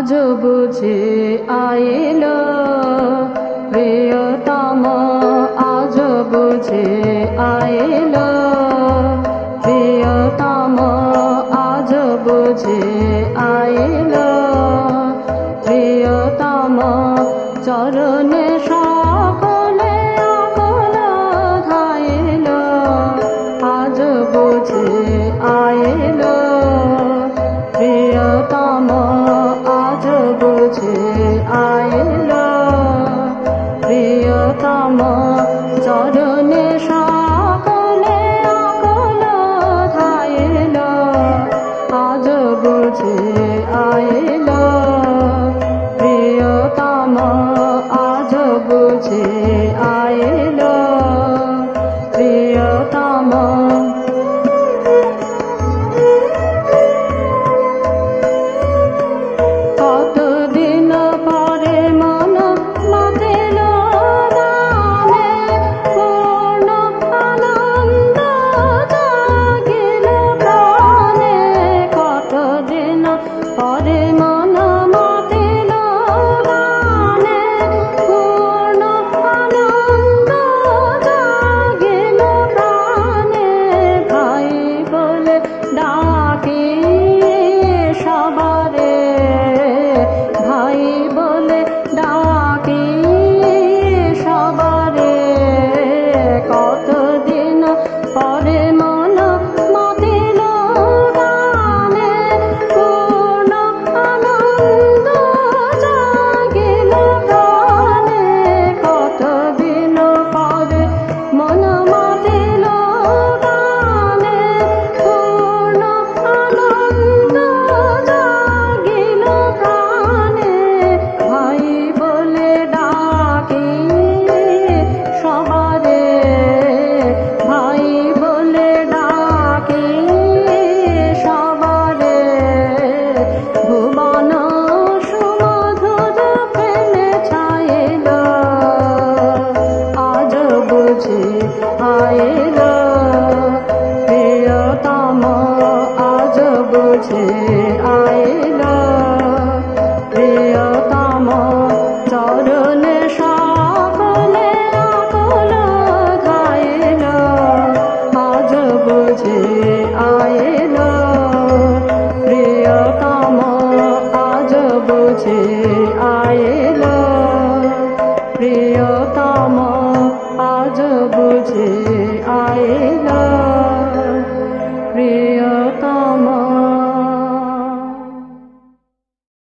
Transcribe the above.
আজ বুঝি আইল প্রিয়তম, আজ বুঝি আইল প্রিয়তম, আজ বুঝি আইল প্রিয়তম। চরণে সকলে আকল ধাইল, আজ বুঝি আইল প্রিয়তম, আজ বুঝি আইল প্রিয়তম। চরণে সকলে আকল ধাইল, আজ বুঝি আইল প্রিয়তম, আজ বুঝি আইল প্রিয়তম। কতদিন পরে মন মাতিল নামে, পূর্ণ আনন্দ জাগিল প্রাণে। কতদিন পরে মন মাতিল নামে, পূর্ণ আনন্দ জাগিল প্রাণে। ভাই বলে ডাকি সবারে, ভাই বলে ডাকি সবারে। কতদিন পরে মন মাতিল গানে, পূর্ণ আনন্দ জাগিল প্রাণে। কতদিন পরে মন মাতিল গানে, পূর্ণ আনন্দ জাগিল প্রাণে। ভাই বলে ডাকি সবারে, ভাই বলে ডাকি সবারে। ভুবন সুমধুর প্রেমে ছাইল, আজ বুঝি আইল